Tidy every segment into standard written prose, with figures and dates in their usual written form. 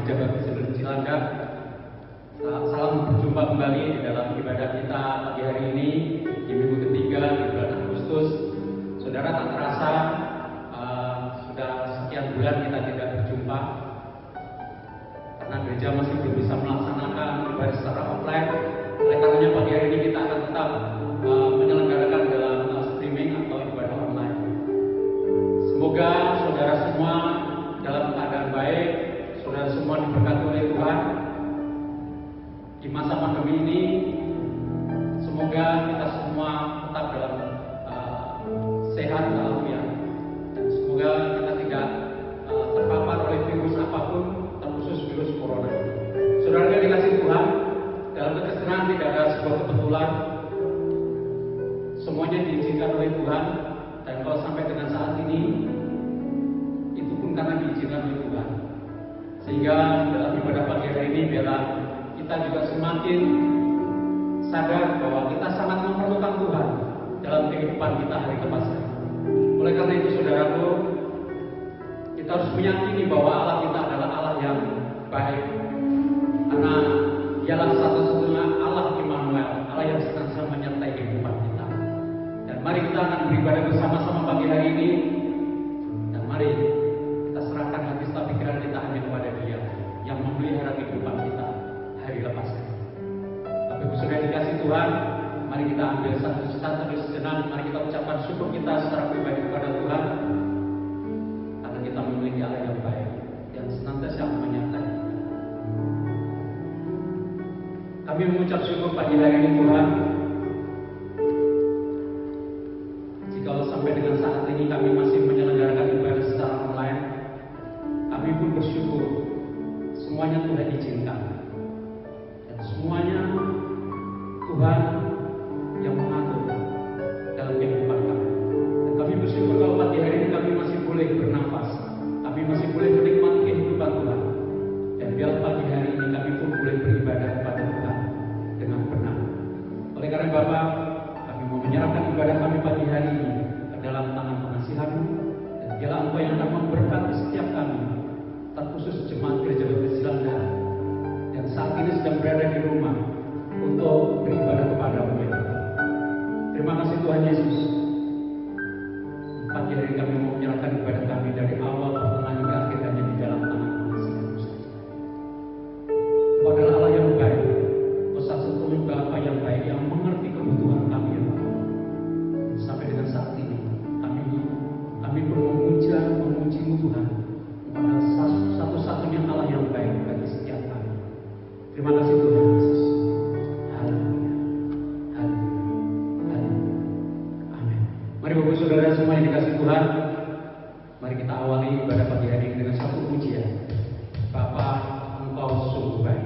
Gereja Baptis Cilandak. Salam berjumpa kembali di dalam ibadah kita pagi hari ini di minggu ketiga di bulan Agustus. Saudara, tak terasa sudah sekian bulan kita tidak berjumpa karena gereja masih belum bisa melaksanakan ibadah secara offline. Oleh karenanya pagi hari ini kita akan tetap menyelenggarakan dalam streaming atau ibadah online. Semoga saudara semua dalam keadaan baik, saudara semua diberkati oleh Tuhan di masa pandemi ini. Semoga kita semua tetap dalam sehat walafiat, dan semoga kita tidak terpapar oleh virus apapun, terkhusus virus corona. Saudara yang dikasih Tuhan, dalam kesenangan tidak ada sebuah kebetulan, semuanya diizinkan oleh Tuhan. Dan kalau sampai dengan saat ini, itu pun karena diizinkan oleh Tuhan. Sehingga dalam ibadah pagi hari ini biarlah kita juga semakin sadar bahwa kita sangat memerlukan Tuhan dalam kehidupan kita hari lepas hari. Oleh karena itu saudaraku, kita harus meyakini bahwa Allah kita adalah Allah yang baik, karena Dialah satu-satunya Allah Immanuel, Allah yang senantiasa menyertai kehidupan kita. Dan mari kita akan beribadah bersama-sama pagi hari ini, dan mari kita serahkan hati dan pikiran kita hanya kepada Dia yang memelihara kehidupan kita hari lepas hari. Tapi sudah dikasih Tuhan, mari kita ambil satu sejenak, mari kita ucapkan syukur kita secara pribadi kepada Tuhan, karena kita memiliki Allah yang baik, yang senantiasa menyertai. Kami mengucap syukur pagi hari ini Tuhan, jikalau sampai dengan saat ini kami masih menyelenggarakan ibadah secara online, kami pun bersyukur semuanya Tuhan izinkan, dan semuanya Tuhan yang mengatur dalam kehidupan kami. Dan kami bersyukur kalau pagi hari ini kami masih boleh bernafas, kami masih boleh menikmati kehidupan Tuhan. Dan biar pagi hari ini kami pun boleh beribadah kepada Tuhan dengan benar. Oleh karena Bapa, kami mau menyerahkan ibadah kami pagi hari ini ke dalam tangan pengasihan-Mu, dan biarlah Engkau yang akan memberkati setiap kami, terkhusus jemaat Gereja Baptis Cilandak yang saat ini sedang berada di rumah untuk beribadah kepada-Mu ya Tuhan. Terima kasih Tuhan Yesus. Pagi hari ini kami mau menyerahkan ibadah kami dari awal, pertengahan hingga akhir hanya di dalam tangan pengasihan-Mu saja. Engkau adalah Allah yang baik, Engkau satu-satunya Bapa yang baik yang mengerti kebutuhan kami ya Bapa. Sampai dengan saat ini kami pun memuji-Mu Tuhan. Engkau adalah satu-satunya Allah yang baik bagi setiap kami. Terima kasih Tuhan Yesus. Haleluya. Haleluya. Haleluya. Amin. Mari Bapak Saudara semua yang dikasih Tuhan, mari kita awali ibadah pagi hari ini dengan satu pujian. Bapa, Engkau sungguh baik.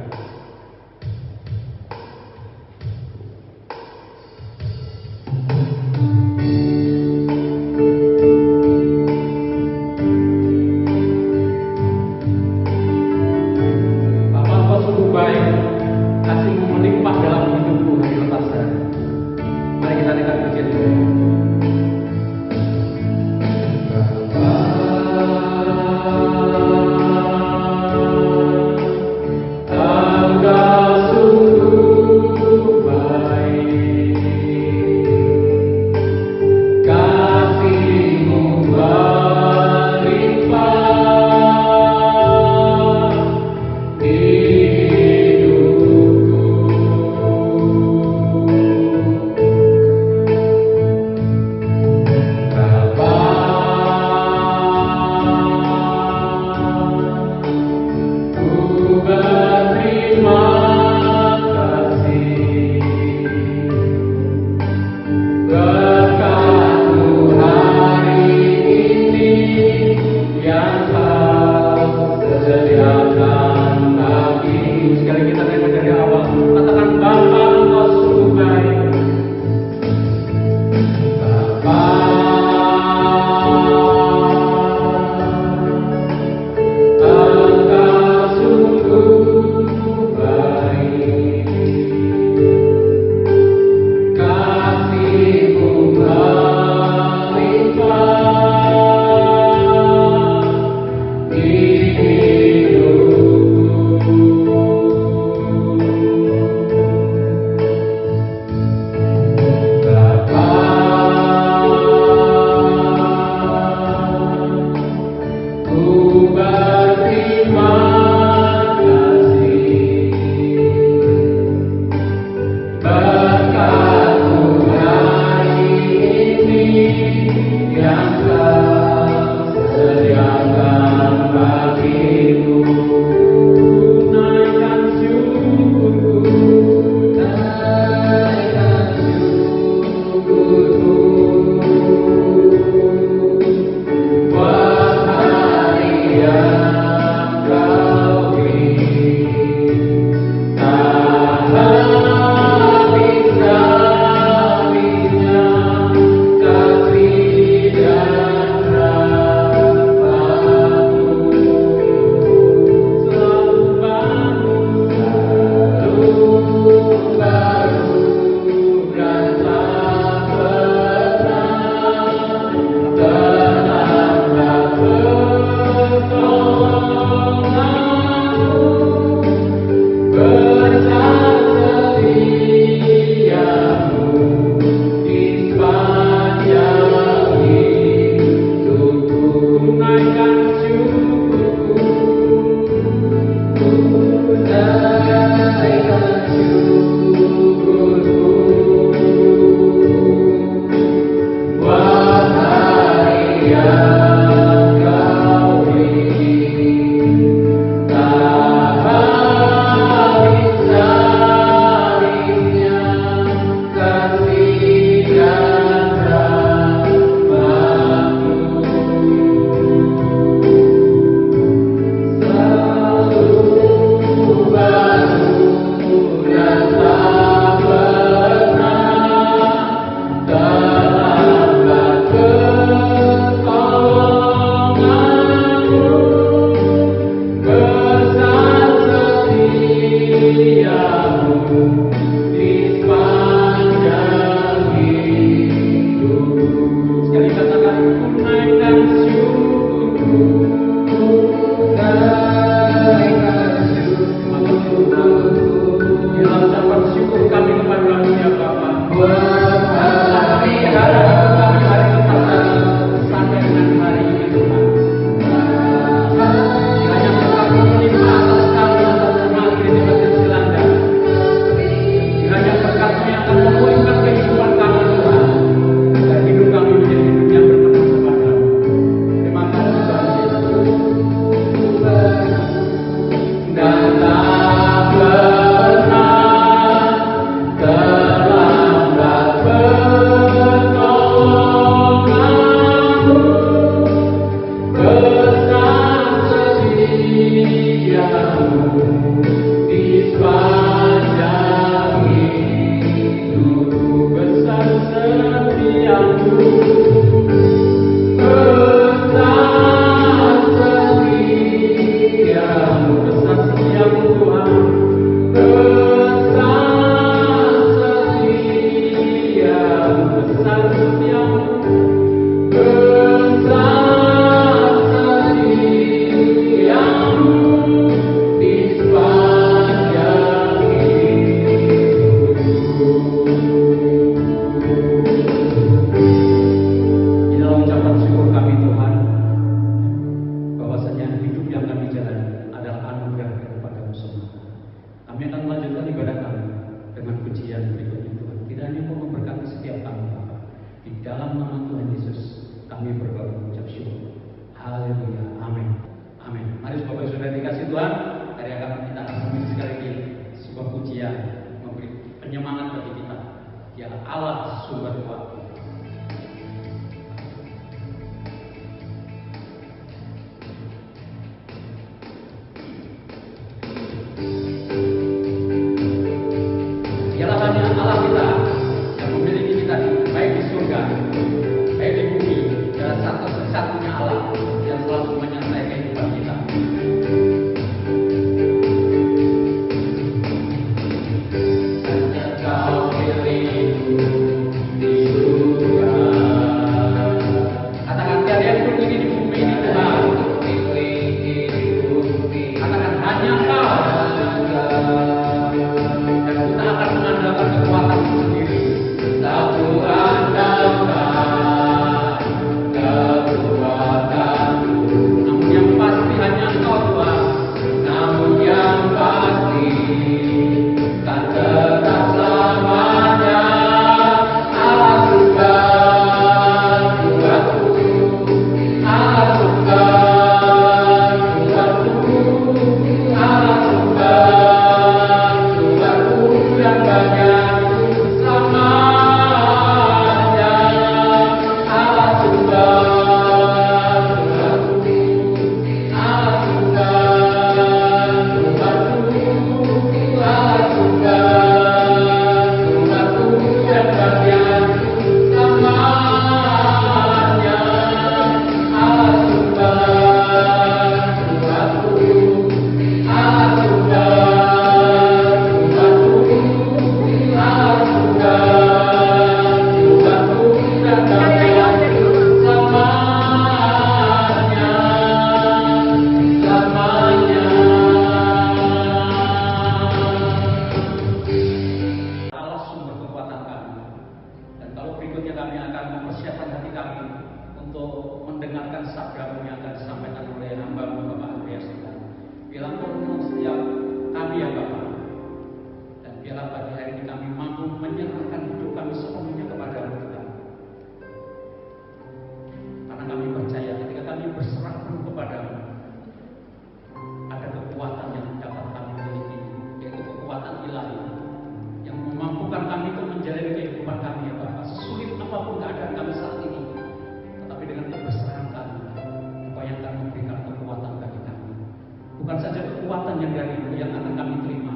Bukan saja kekuatan yang dari yang akan kami terima,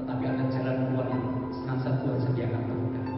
tetapi ada jalan keluar yang senantiasa Tuhan sediakan bagi kami.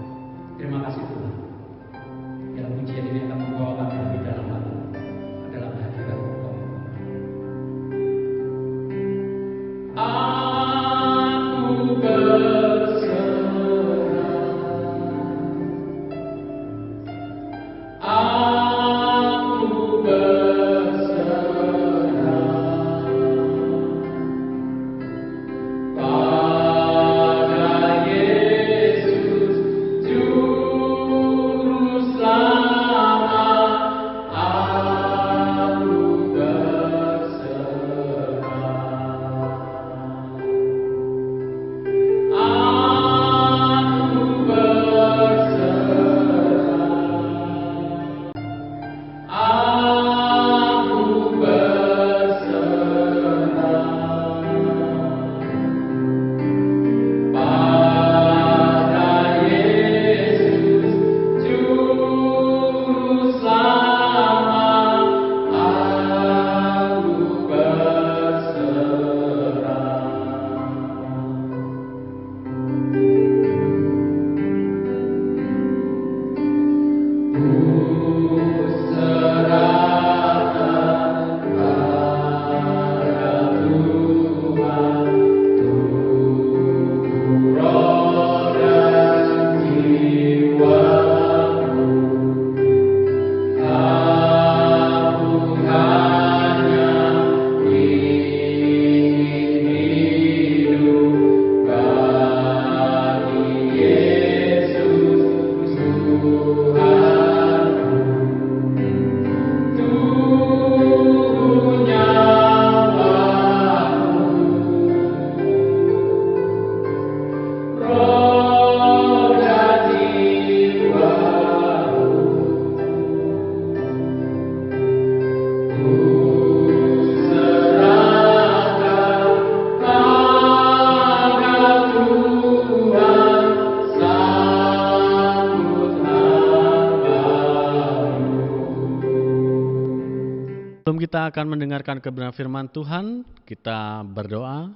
Kita akan mendengarkan kebenaran firman Tuhan, kita berdoa,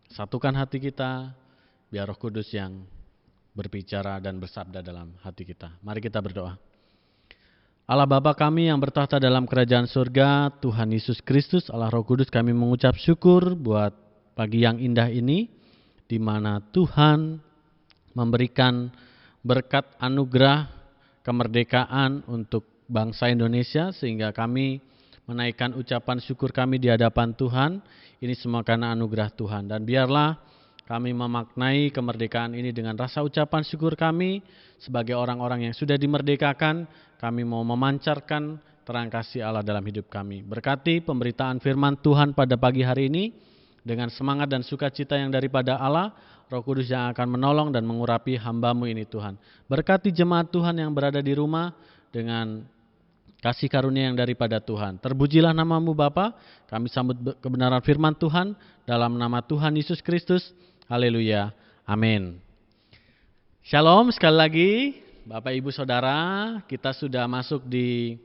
satukan hati kita, biar Roh Kudus yang berbicara dan bersabda dalam hati kita. Mari kita berdoa. Allah Bapa kami yang bertahta dalam kerajaan surga, Tuhan Yesus Kristus, Allah Roh Kudus, kami mengucap syukur buat pagi yang indah ini, di mana Tuhan memberikan berkat anugerah kemerdekaan untuk bangsa Indonesia, sehingga kami menaikkan ucapan syukur kami di hadapan Tuhan. Ini semua karena anugerah Tuhan. Dan biarlah kami memaknai kemerdekaan ini dengan rasa ucapan syukur kami sebagai orang-orang yang sudah dimerdekakan. Kami mau memancarkan terang kasih Allah dalam hidup kami. Berkati pemberitaan firman Tuhan pada pagi hari ini dengan semangat dan sukacita yang daripada Allah, Roh Kudus yang akan menolong dan mengurapi hamba-Mu ini Tuhan. Berkati jemaat Tuhan yang berada di rumah dengan kasih karunia yang daripada Tuhan. Terpujilah nama-Mu Bapa, kami sambut kebenaran firman Tuhan dalam nama Tuhan Yesus Kristus. Haleluya. Amin. Shalom sekali lagi Bapak Ibu Saudara, kita sudah masuk di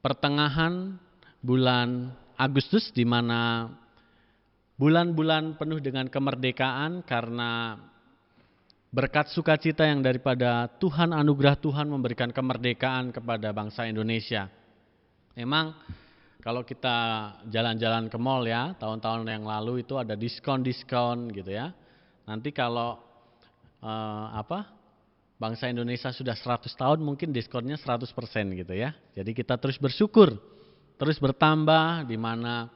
pertengahan bulan Agustus, di mana bulan-bulan penuh dengan kemerdekaan karena berkat sukacita yang daripada Tuhan, anugerah Tuhan memberikan kemerdekaan kepada bangsa Indonesia. Memang kalau kita jalan-jalan ke mall ya, tahun-tahun yang lalu itu ada diskon-diskon gitu ya. Nanti kalau bangsa Indonesia sudah 100 tahun mungkin diskonnya 100% gitu ya. Jadi kita terus bersyukur, terus bertambah di mana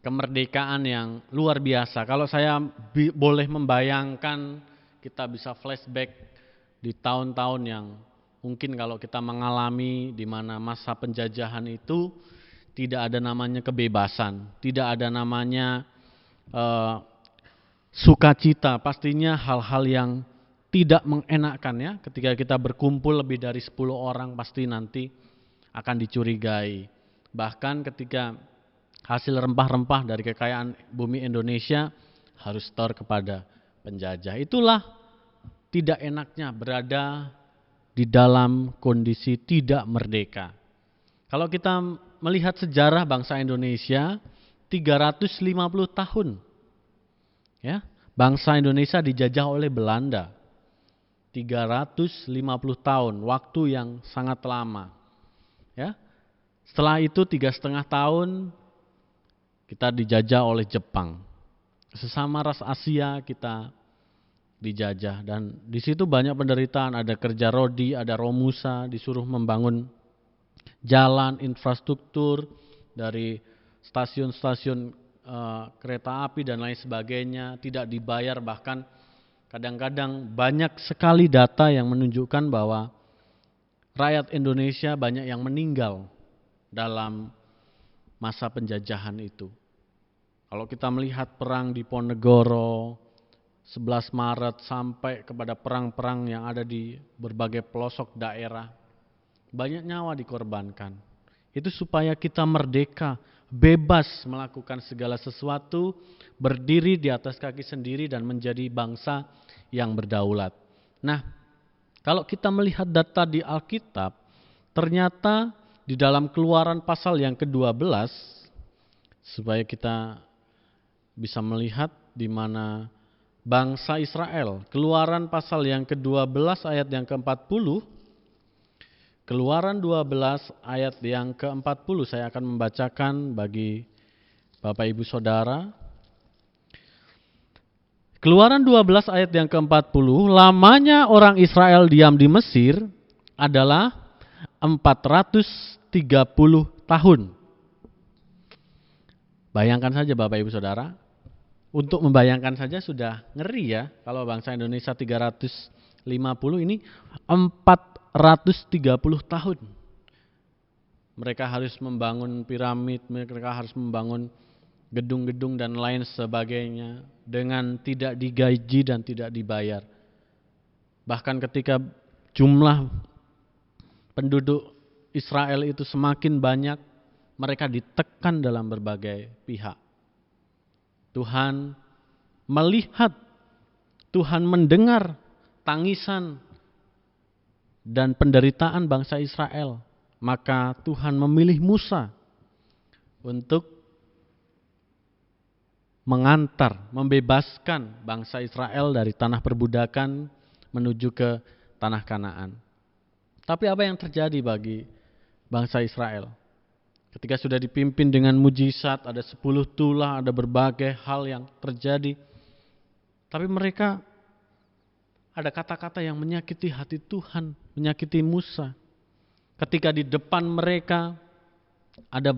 kemerdekaan yang luar biasa. Kalau saya boleh membayangkan, kita bisa flashback di tahun-tahun yang mungkin kalau kita mengalami di mana masa penjajahan itu tidak ada namanya kebebasan, tidak ada namanya sukacita, pastinya hal-hal yang tidak mengenakkan ya. Ketika kita berkumpul lebih dari 10 orang pasti nanti akan dicurigai. Bahkan ketika hasil rempah-rempah dari kekayaan bumi Indonesia harus store kepada penjajah. Itulah tidak enaknya berada di dalam kondisi tidak merdeka. Kalau kita melihat sejarah bangsa Indonesia, 350 tahun. Ya, bangsa Indonesia dijajah oleh Belanda. 350 tahun, waktu yang sangat lama. Ya. Setelah itu 3,5 tahun kita dijajah oleh Jepang. Sesama ras Asia kita dijajah, dan di situ banyak penderitaan. Ada kerja rodi, ada Romusa, disuruh membangun jalan, infrastruktur dari stasiun-stasiun kereta api dan lain sebagainya, tidak dibayar. Bahkan kadang-kadang banyak sekali data yang menunjukkan bahwa rakyat Indonesia banyak yang meninggal dalam masa penjajahan itu. Kalau kita melihat perang di Ponegoro, 11 Maret sampai kepada perang-perang yang ada di berbagai pelosok daerah, banyak nyawa dikorbankan. Itu supaya kita merdeka, bebas melakukan segala sesuatu, berdiri di atas kaki sendiri dan menjadi bangsa yang berdaulat. Nah, kalau kita melihat data di Alkitab, ternyata di dalam Keluaran pasal yang ke-12, supaya kita bisa melihat di mana bangsa Israel, Keluaran pasal yang ke-12 ayat yang ke-40, Keluaran 12 ayat yang ke-40 saya akan membacakan bagi Bapak Ibu Saudara. Keluaran 12 ayat yang ke-40, lamanya orang Israel diam di Mesir adalah 430 tahun. Bayangkan saja Bapak Ibu Saudara, untuk membayangkan saja sudah ngeri ya, kalau bangsa Indonesia 350, ini 430 tahun. Mereka harus membangun piramid, mereka harus membangun gedung-gedung dan lain sebagainya dengan tidak digaji dan tidak dibayar. Bahkan ketika jumlah penduduk Israel itu semakin banyak, mereka ditekan dalam berbagai pihak. Tuhan melihat, Tuhan mendengar tangisan dan penderitaan bangsa Israel. Maka Tuhan memilih Musa untuk mengantar, membebaskan bangsa Israel dari tanah perbudakan menuju ke tanah Kanaan. Tapi apa yang terjadi bagi bangsa Israel? Ketika sudah dipimpin dengan mujizat, ada 10 tulah, ada berbagai hal yang terjadi. Tapi mereka ada kata-kata yang menyakiti hati Tuhan, menyakiti Musa. Ketika di depan mereka ada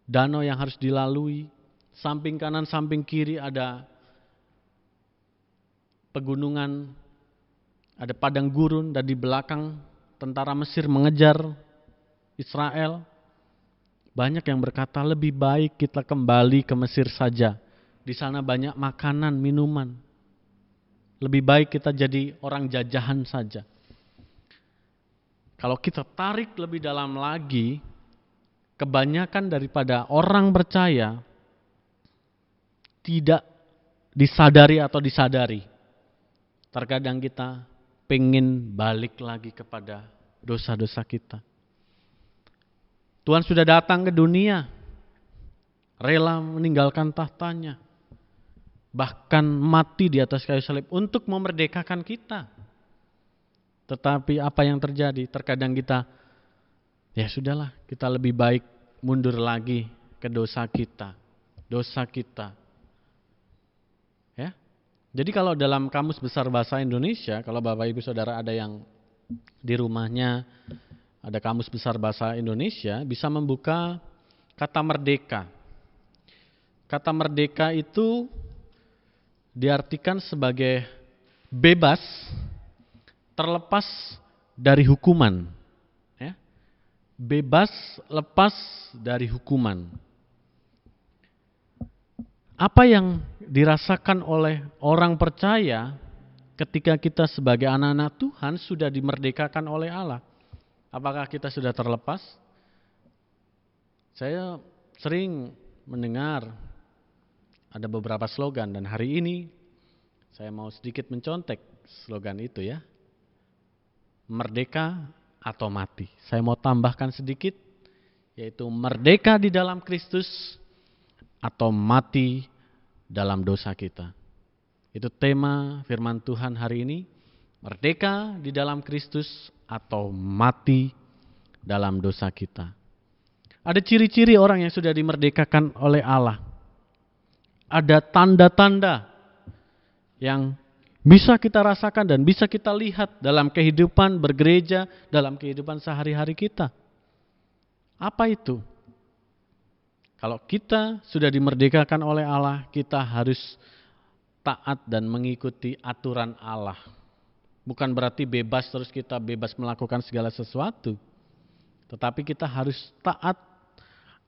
danau yang harus dilalui, samping kanan, samping kiri ada pegunungan, ada padang gurun, dan di belakang tentara Mesir mengejar Israel. Banyak yang berkata lebih baik kita kembali ke Mesir saja. Di sana banyak makanan, minuman. Lebih baik kita jadi orang jajahan saja. Kalau kita tarik lebih dalam lagi, kebanyakan daripada orang percaya tidak disadari atau disadari. Terkadang kita pengen balik lagi kepada dosa-dosa kita. Tuhan sudah datang ke dunia, rela meninggalkan tahtanya, bahkan mati di atas kayu salib untuk memerdekakan kita. Tetapi apa yang terjadi? Terkadang kita, ya sudahlah, kita lebih baik mundur lagi ke dosa kita. Ya. Jadi kalau dalam Kamus Besar Bahasa Indonesia, kalau Bapak Ibu Saudara ada yang di rumahnya ada Kamus Besar Bahasa Indonesia, bisa membuka kata merdeka. Kata merdeka itu diartikan sebagai bebas, terlepas dari hukuman. Ya. Bebas, lepas dari hukuman. Apa yang dirasakan oleh orang percaya ketika kita sebagai anak-anak Tuhan sudah dimerdekakan oleh Allah? Apakah kita sudah terlepas? Saya sering mendengar ada beberapa slogan, dan hari ini saya mau sedikit mencontek slogan itu ya. Merdeka atau mati. Saya mau tambahkan sedikit, yaitu merdeka di dalam Kristus atau mati dalam dosa kita. Itu tema firman Tuhan hari ini. Merdeka di dalam Kristus atau mati dalam dosa kita. Ada ciri-ciri orang yang sudah dimerdekakan oleh Allah. Ada tanda-tanda yang bisa kita rasakan dan bisa kita lihat dalam kehidupan bergereja, dalam kehidupan sehari-hari kita. Apa itu? Kalau kita sudah dimerdekakan oleh Allah, kita harus taat dan mengikuti aturan Allah. Bukan berarti bebas terus kita bebas melakukan segala sesuatu. Tetapi kita harus taat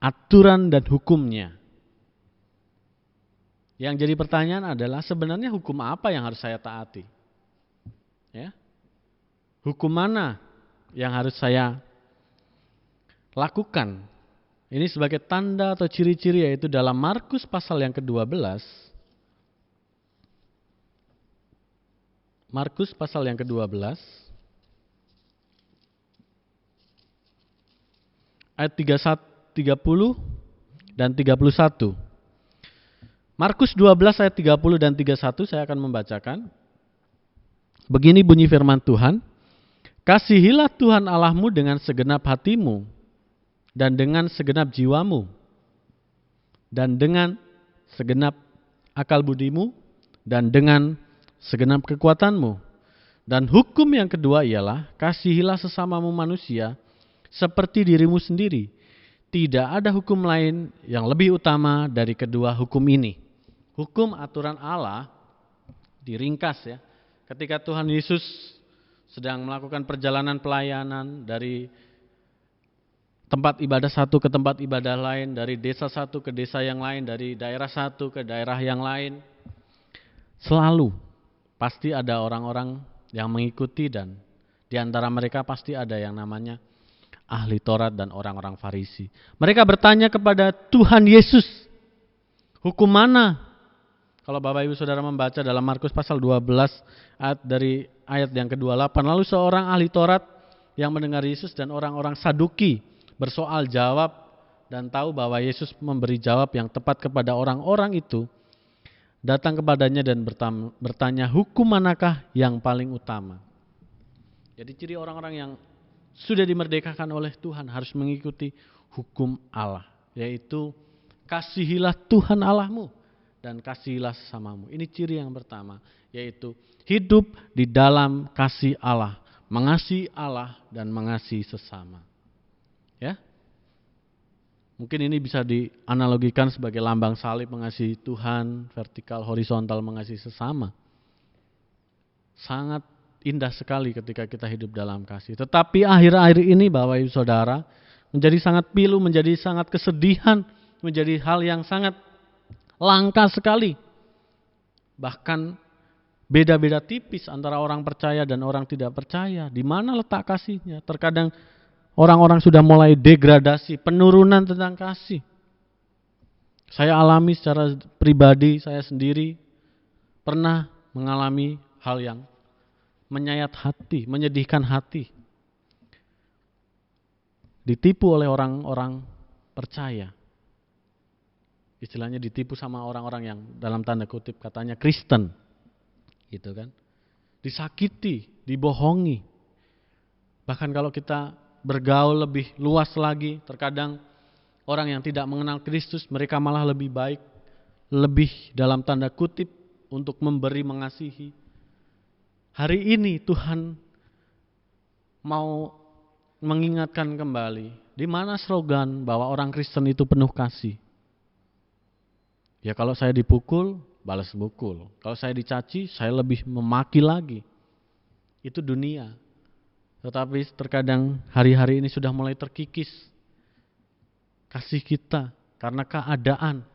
aturan dan hukumnya. Yang jadi pertanyaan adalah sebenarnya hukum apa yang harus saya taati? Ya. Hukum mana yang harus saya lakukan? Ini sebagai tanda atau ciri-ciri, yaitu dalam Markus pasal yang ke-12. Markus pasal yang ke-12 ayat 30 dan 31. Markus 12 ayat 30 dan 31 saya akan membacakan. Begini bunyi firman Tuhan. Kasihilah Tuhan Allahmu dengan segenap hatimu, dan dengan segenap jiwamu, dan dengan segenap akal budimu, dan dengan segenap kekuatanmu. Dan hukum yang kedua ialah, kasihilah sesamamu manusia seperti dirimu sendiri. Tidak ada hukum lain yang lebih utama dari kedua hukum ini. Hukum aturan Allah diringkas ya. Ketika Tuhan Yesus sedang melakukan perjalanan pelayanan dari tempat ibadah satu ke tempat ibadah lain, dari desa satu ke desa yang lain, dari daerah satu ke daerah yang lain, selalu pasti ada orang-orang yang mengikuti, dan di antara mereka pasti ada yang namanya ahli Taurat dan orang-orang Farisi. Mereka bertanya kepada Tuhan Yesus, hukum mana? Kalau Bapak Ibu Saudara membaca dalam Markus pasal 12 dari ayat yang ke-28, lalu seorang ahli Taurat yang mendengar Yesus dan orang-orang Saduki bersoal jawab dan tahu bahwa Yesus memberi jawab yang tepat kepada orang-orang itu, datang kepadanya dan bertanya, hukum manakah yang paling utama? Jadi ciri orang-orang yang sudah dimerdekakan oleh Tuhan harus mengikuti hukum Allah, yaitu kasihilah Tuhan Allahmu dan kasihilah sesamamu. Ini ciri yang pertama, yaitu hidup di dalam kasih Allah, mengasihi Allah dan mengasihi sesama. Ya, mungkin ini bisa dianalogikan sebagai lambang salib, mengasihi Tuhan, vertikal, horizontal, mengasihi sesama. Sangat indah sekali ketika kita hidup dalam kasih. Tetapi akhir-akhir ini Bapak Ibu Saudara menjadi sangat pilu, menjadi sangat kesedihan, menjadi hal yang sangat langka sekali. Bahkan beda-beda tipis antara orang percaya dan orang tidak percaya. Di mana letak kasihnya? Terkadang orang-orang sudah mulai degradasi, penurunan tentang kasih. Saya alami secara pribadi, saya sendiri pernah mengalami hal yang menyayat hati, menyedihkan hati. Ditipu oleh orang-orang percaya. Istilahnya ditipu sama orang-orang yang dalam tanda kutip katanya Kristen. Gitu kan. Disakiti, dibohongi. Bahkan kalau kita bergaul lebih luas lagi, terkadang orang yang tidak mengenal Kristus, mereka malah lebih baik, lebih dalam tanda kutip untuk memberi, mengasihi. Hari ini Tuhan mau mengingatkan kembali, di mana slogan bahwa orang Kristen itu penuh kasih. Ya kalau saya dipukul, balas pukul. Kalau saya dicaci, saya lebih memaki lagi. Itu dunia. Tetapi terkadang hari-hari ini sudah mulai terkikis kasih kita karena keadaan,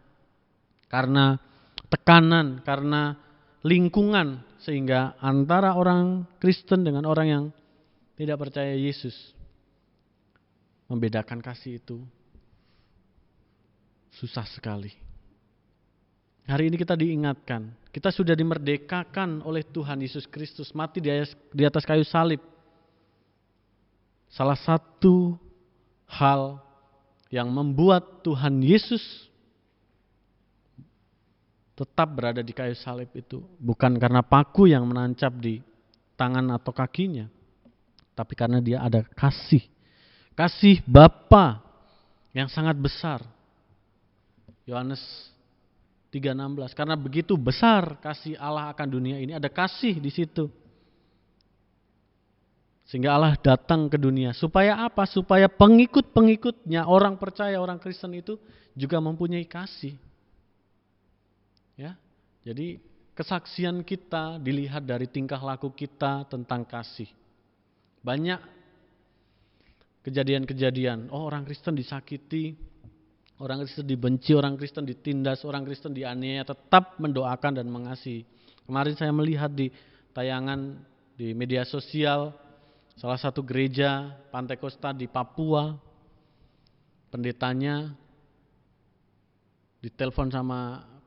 karena tekanan, karena lingkungan, sehingga antara orang Kristen dengan orang yang tidak percaya Yesus, membedakan kasih itu susah sekali. Hari ini kita diingatkan, kita sudah dimerdekakan oleh Tuhan Yesus Kristus, mati di atas kayu salib. Salah satu hal yang membuat Tuhan Yesus tetap berada di kayu salib itu bukan karena paku yang menancap di tangan atau kakinya, tapi karena dia ada kasih. Kasih Bapa yang sangat besar. Yohanes 3:16, karena begitu besar kasih Allah akan dunia ini, ada kasih di situ. Sehingga Allah datang ke dunia. Supaya apa? Supaya pengikut-pengikutnya, orang percaya, orang Kristen itu juga mempunyai kasih. Ya, jadi kesaksian kita dilihat dari tingkah laku kita tentang kasih. Banyak kejadian-kejadian, orang Kristen disakiti, orang Kristen dibenci, orang Kristen ditindas, orang Kristen dianiaya, tetap mendoakan dan mengasihi. Kemarin saya melihat di tayangan di media sosial, salah satu gereja Pantai Kosta di Papua, pendetanya ditelepon sama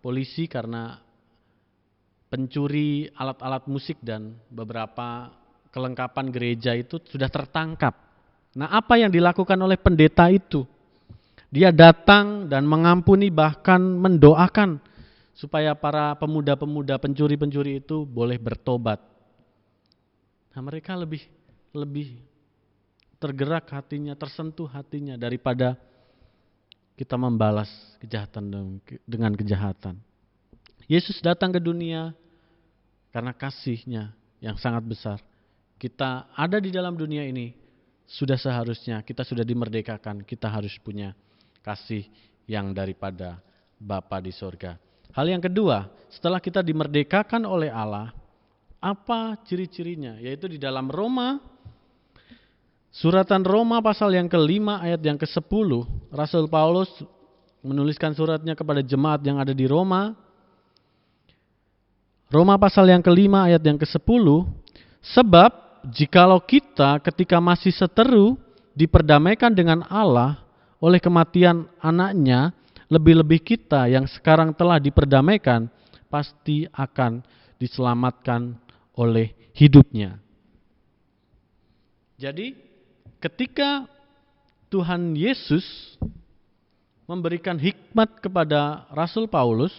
polisi karena pencuri alat-alat musik dan beberapa kelengkapan gereja itu sudah tertangkap. Nah, apa yang dilakukan oleh pendeta itu? Dia datang dan mengampuni, bahkan mendoakan supaya para pemuda-pemuda pencuri-pencuri itu boleh bertobat. Nah, mereka lebih lebih tergerak hatinya, tersentuh hatinya daripada kita membalas kejahatan dengan kejahatan. Yesus datang ke dunia karena kasih-Nya yang sangat besar. Kita ada di dalam dunia ini, sudah seharusnya kita sudah dimerdekakan, kita harus punya kasih yang daripada Bapa di sorga. Hal yang kedua, setelah kita dimerdekakan oleh Allah, apa ciri-cirinya? Yaitu di dalam suratan Roma pasal yang ke-5 ayat yang ke-10, Rasul Paulus menuliskan suratnya kepada jemaat yang ada di Roma. Roma pasal yang ke-5 ayat yang ke-10, sebab jikalau kita ketika masih seteru diperdamaikan dengan Allah oleh kematian anaknya, lebih-lebih kita yang sekarang telah diperdamaikan pasti akan diselamatkan oleh hidupnya. Jadi ketika Tuhan Yesus memberikan hikmat kepada Rasul Paulus,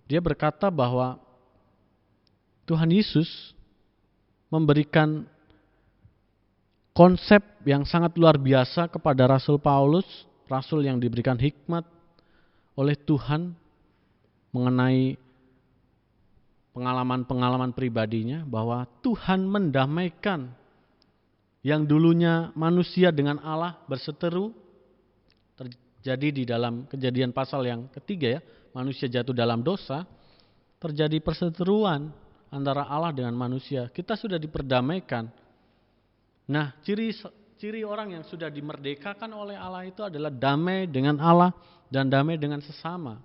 dia berkata bahwa Tuhan Yesus memberikan konsep yang sangat luar biasa kepada Rasul Paulus, Rasul yang diberikan hikmat oleh Tuhan mengenai pengalaman-pengalaman pribadinya, bahwa Tuhan mendamaikan yang dulunya manusia dengan Allah berseteru. Terjadi di dalam Kejadian pasal yang ketiga ya, manusia jatuh dalam dosa, terjadi perseteruan antara Allah dengan manusia. Kita sudah diperdamaikan. Nah, ciri orang yang sudah dimerdekakan oleh Allah itu adalah damai dengan Allah dan damai dengan sesama.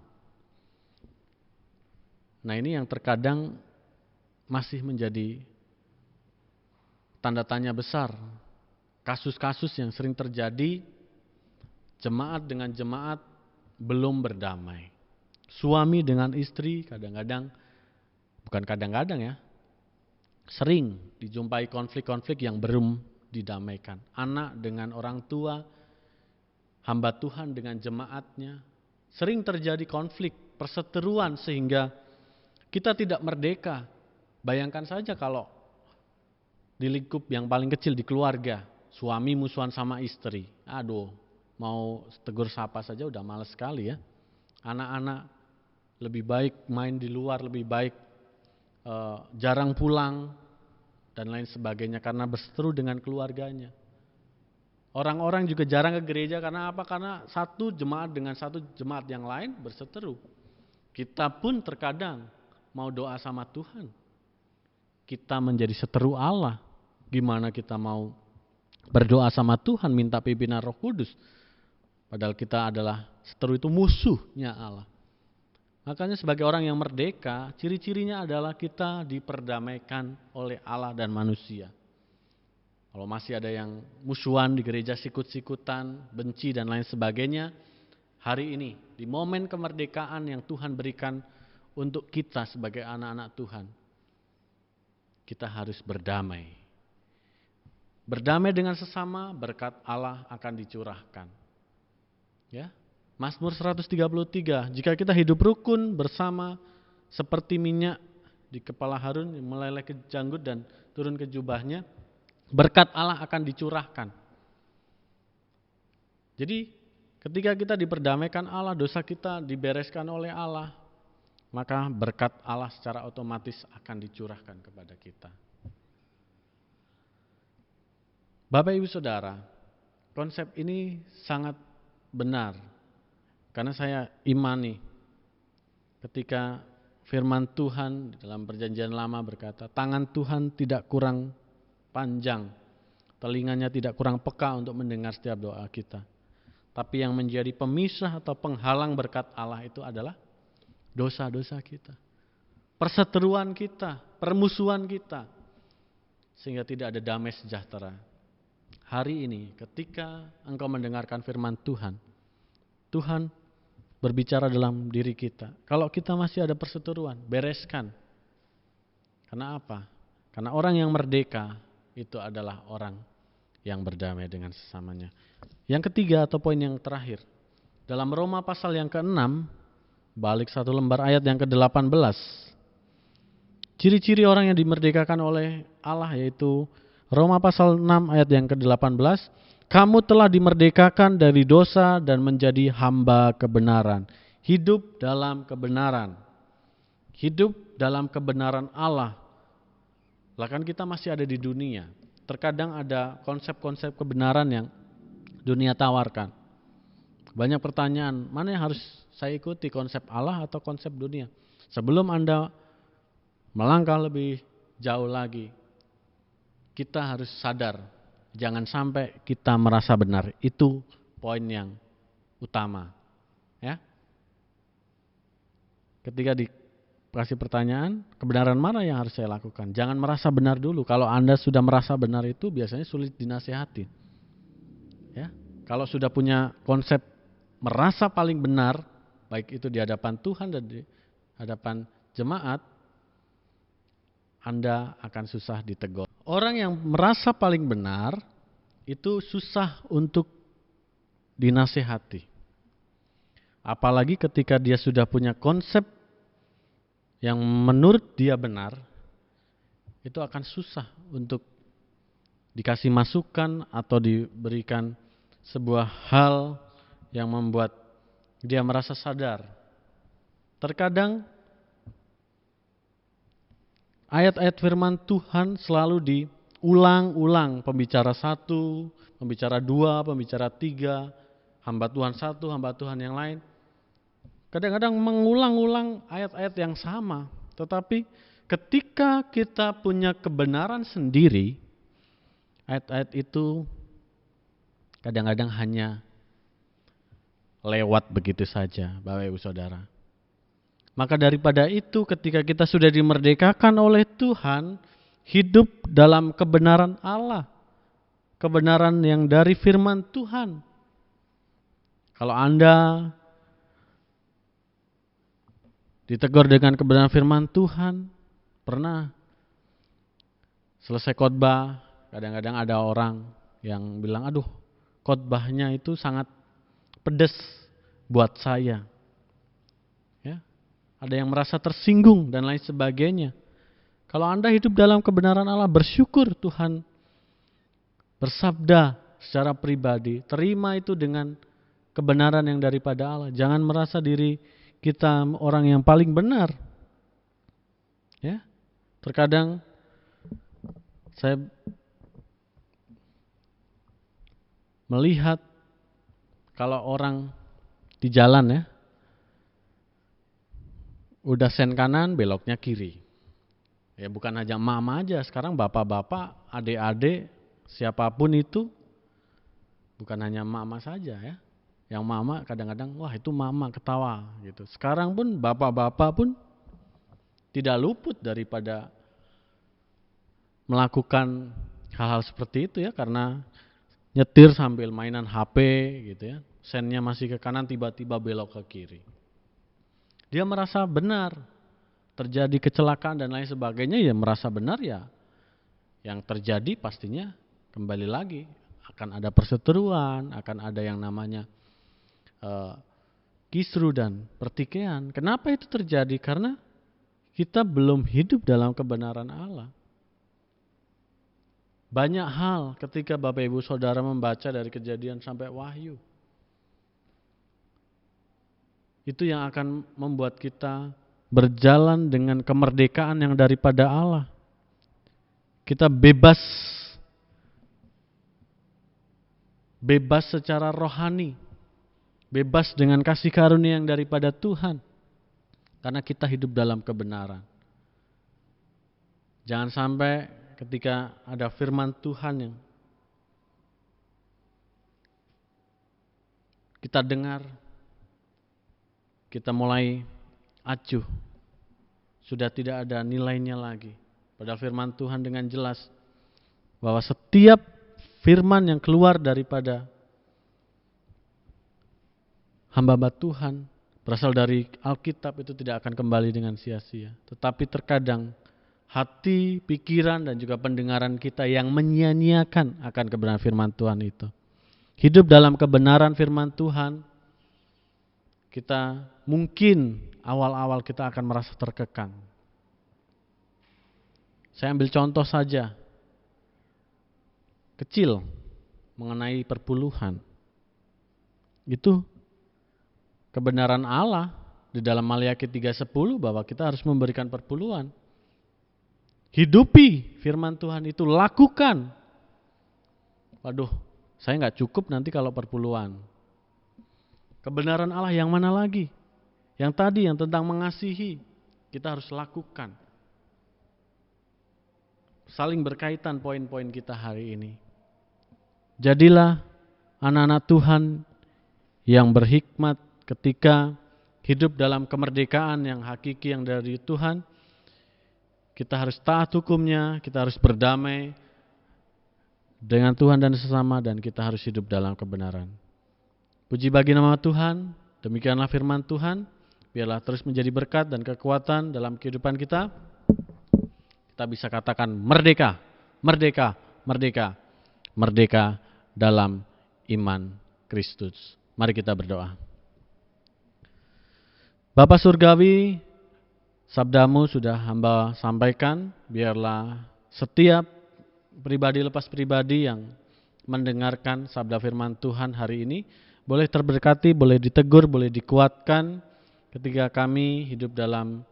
Nah, ini yang terkadang masih menjadi tanda tanya besar. Kasus-kasus yang sering terjadi, jemaat dengan jemaat belum berdamai. Suami dengan istri bukan kadang-kadang ya, sering dijumpai konflik-konflik yang belum didamaikan. Anak dengan orang tua, hamba Tuhan dengan jemaatnya, sering terjadi konflik, perseteruan sehingga kita tidak merdeka. Bayangkan saja kalau di lingkup yang paling kecil di keluarga, suami musuhan sama istri. Aduh, mau tegur sapa saja udah males sekali ya. Anak-anak lebih baik main di luar, lebih baik jarang pulang dan lain sebagainya karena berseteru dengan keluarganya. Orang-orang juga jarang ke gereja karena apa? Karena satu jemaat dengan satu jemaat yang lain berseteru. Kita pun terkadang mau doa sama Tuhan, kita menjadi seteru Allah. Gimana kita mau berdoa sama Tuhan minta pimpinan Roh Kudus, padahal kita adalah seteru, itu musuhnya Allah. Makanya sebagai orang yang merdeka, ciri-cirinya adalah kita diperdamaikan oleh Allah dan manusia. Kalau masih ada yang musuhan di gereja, sikut-sikutan, benci dan lain sebagainya, hari ini di momen kemerdekaan yang Tuhan berikan untuk kita sebagai anak-anak Tuhan, kita harus berdamai. Berdamai dengan sesama, berkat Allah akan dicurahkan. Ya. Mazmur 133, jika kita hidup rukun bersama seperti minyak di kepala Harun yang meleleh ke janggut dan turun ke jubahnya, berkat Allah akan dicurahkan. Jadi ketika kita diperdamaikan Allah, dosa kita dibereskan oleh Allah, maka berkat Allah secara otomatis akan dicurahkan kepada kita. Bapak Ibu Saudara, konsep ini sangat benar. Karena saya imani ketika firman Tuhan dalam Perjanjian Lama berkata, tangan Tuhan tidak kurang panjang, telinganya tidak kurang peka untuk mendengar setiap doa kita. Tapi yang menjadi pemisah atau penghalang berkat Allah itu adalah dosa-dosa kita, perseteruan kita, permusuhan kita, sehingga tidak ada damai sejahtera. Hari ini ketika engkau mendengarkan firman Tuhan, Tuhan berbicara dalam diri kita. Kalau kita masih ada perseteruan, bereskan. Karena apa? Karena orang yang merdeka itu adalah orang yang berdamai dengan sesamanya. Yang ketiga atau poin yang terakhir, dalam Roma pasal yang ke-6, balik satu lembar ayat yang ke-18. Ciri-ciri orang yang dimerdekakan oleh Allah yaitu Roma pasal 6 ayat yang ke-18, kamu telah dimerdekakan dari dosa dan menjadi hamba kebenaran. Hidup dalam kebenaran. Hidup dalam kebenaran Allah. Lah kan kita masih ada di dunia. Terkadang ada konsep-konsep kebenaran yang dunia tawarkan. Banyak pertanyaan, mana yang harus saya ikuti, konsep Allah atau konsep dunia? Sebelum Anda melangkah lebih jauh lagi, kita harus sadar, jangan sampai kita merasa benar. Itu poin yang utama. Ya. Ketika dikasih pertanyaan, kebenaran mana yang harus saya lakukan? Jangan merasa benar dulu. Kalau Anda sudah merasa benar itu biasanya sulit dinasihati. Ya. Kalau sudah punya konsep merasa paling benar, baik itu di hadapan Tuhan dan di hadapan jemaat, Anda akan susah ditegur. Orang yang merasa paling benar itu susah untuk dinasehati. Apalagi ketika dia sudah punya konsep yang menurut dia benar, itu akan susah untuk dikasih masukan atau diberikan sebuah hal yang membuat dia merasa sadar. Terkadang ayat-ayat firman Tuhan selalu diulang-ulang. Pembicara 1, pembicara 2, pembicara 3, hamba Tuhan 1, hamba Tuhan yang lain. Kadang-kadang mengulang-ulang ayat-ayat yang sama. Tetapi ketika kita punya kebenaran sendiri, ayat-ayat itu kadang-kadang hanya lewat begitu saja, Bapak Ibu Saudara. Maka daripada itu, ketika kita sudah dimerdekakan oleh Tuhan, hidup dalam kebenaran Allah, kebenaran yang dari firman Tuhan. Kalau Anda ditegur dengan kebenaran firman Tuhan, pernah selesai khotbah, kadang-kadang ada orang yang bilang, aduh, khotbahnya itu sangat pedas buat saya. Ya, ada yang merasa tersinggung dan lain sebagainya. Kalau Anda hidup dalam kebenaran Allah, bersyukur Tuhan bersabda secara pribadi, terima itu dengan kebenaran yang daripada Allah. Jangan merasa diri kita orang yang paling benar. Ya, terkadang saya melihat kalau orang di jalan ya, udah sen kanan beloknya kiri. Ya bukan hanya mama aja, sekarang bapak-bapak, adik-adik, siapapun itu, bukan hanya mama saja ya. Yang mama kadang-kadang, wah itu mama ketawa gitu. Sekarang pun bapak-bapak pun tidak luput daripada melakukan hal-hal seperti itu ya, karena nyetir sambil mainan HP gitu ya. Sennya masih ke kanan, tiba-tiba belok ke kiri. Dia merasa benar, terjadi kecelakaan dan lain sebagainya, ya merasa benar ya. Yang terjadi pastinya kembali lagi akan ada perseteruan, akan ada yang namanya kisru dan pertikaian. Kenapa itu terjadi? Karena kita belum hidup dalam kebenaran Allah. Banyak hal ketika Bapak Ibu Saudara membaca dari Kejadian sampai Wahyu, itu yang akan membuat kita berjalan dengan kemerdekaan yang daripada Allah. Kita bebas secara rohani, bebas dengan kasih karunia yang daripada Tuhan, karena kita hidup dalam kebenaran. Jangan sampai ketika ada firman Tuhan yang kita dengar, kita mulai acuh, sudah tidak ada nilainya lagi. Padahal firman Tuhan dengan jelas bahwa setiap firman yang keluar daripada hamba-hamba Tuhan berasal dari Alkitab itu tidak akan kembali dengan sia-sia. Tetapi terkadang hati, pikiran dan juga pendengaran kita yang menyia-nyiakan akan kebenaran firman Tuhan itu. Hidup dalam kebenaran firman Tuhan, kita mungkin awal-awal kita akan merasa terkekang. Saya ambil contoh saja. kecil mengenai perpuluhan. Itu kebenaran Allah di dalam Maliaki 3:10 bahwa kita harus memberikan perpuluhan. Hidupi firman Tuhan itu, lakukan. Waduh, saya nggak cukup nanti kalau perpuluhan. Kebenaran Allah yang mana lagi? Yang tadi, yang tentang mengasihi, kita harus lakukan. Saling berkaitan poin-poin kita hari ini. Jadilah anak-anak Tuhan yang berhikmat ketika hidup dalam kemerdekaan yang hakiki yang dari Tuhan. Kita harus taat hukumnya, kita harus berdamai dengan Tuhan dan sesama, dan kita harus hidup dalam kebenaran. Puji bagi nama Tuhan, demikianlah firman Tuhan. Biarlah terus menjadi berkat dan kekuatan dalam kehidupan kita. Kita bisa katakan merdeka, merdeka, merdeka, merdeka dalam iman Kristus. Mari kita berdoa. Bapa Surgawi, sabdamu sudah hamba sampaikan, biarlah setiap pribadi lepas pribadi yang mendengarkan sabda firman Tuhan hari ini boleh terberkati, boleh ditegur, boleh dikuatkan ketika kami hidup dalam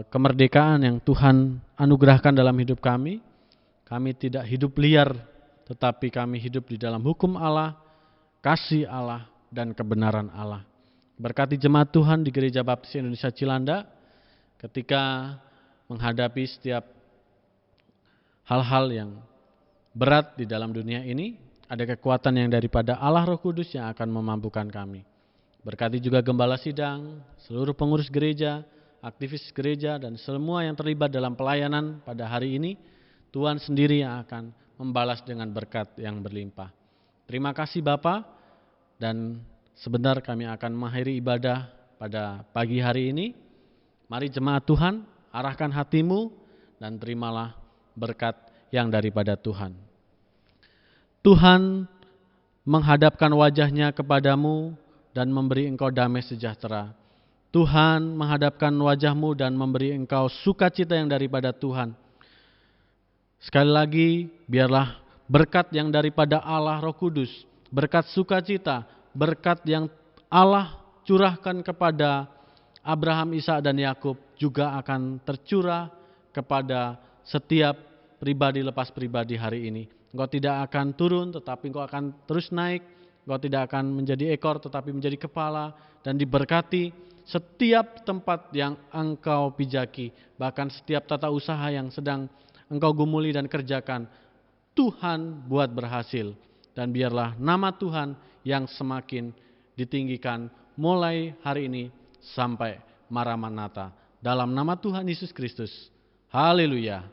kemerdekaan yang Tuhan anugerahkan dalam hidup kami. Kami tidak hidup liar, tetapi kami hidup di dalam hukum Allah, kasih Allah, dan kebenaran Allah. Berkati jemaat Tuhan di Gereja Baptis Indonesia Cilanda ketika menghadapi setiap hal-hal yang berat di dalam dunia ini, ada kekuatan yang daripada Allah Roh Kudus yang akan memampukan kami. Berkati juga gembala sidang, seluruh pengurus gereja, aktivis gereja, dan semua yang terlibat dalam pelayanan pada hari ini. Tuhan sendiri yang akan membalas dengan berkat yang berlimpah. Terima kasih Bapa, dan sebentar kami akan mengakhiri ibadah pada pagi hari ini. Mari jemaat Tuhan, arahkan hatimu dan terimalah berkat yang daripada Tuhan. Tuhan menghadapkan wajahnya kepadamu dan memberi engkau damai sejahtera. Tuhan menghadapkan wajahmu dan memberi engkau sukacita yang daripada Tuhan. Sekali lagi, biarlah berkat yang daripada Allah Roh Kudus, berkat sukacita, berkat yang Allah curahkan kepada Abraham, Ishak, dan Yakub juga akan tercurah kepada setiap pribadi lepas pribadi hari ini. Engkau tidak akan turun, tetapi engkau akan terus naik. Engkau tidak akan menjadi ekor, tetapi menjadi kepala, dan diberkati setiap tempat yang engkau pijaki, bahkan setiap tata usaha yang sedang engkau gumuli dan kerjakan. Tuhan buat berhasil, dan biarlah nama Tuhan yang semakin ditinggikan mulai hari ini sampai Maranatha. Dalam nama Tuhan Yesus Kristus. Haleluya.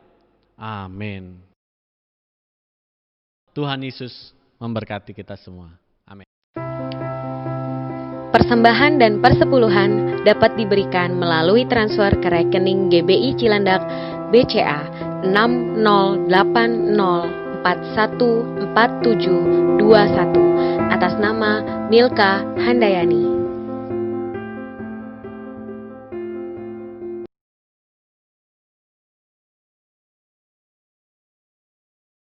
Amin. Tuhan Yesus memberkati kita semua. Amin. Persembahan dan persepuluhan dapat diberikan melalui transfer ke rekening GBI Cilandak BCA 6080414721 atas nama Milka Handayani.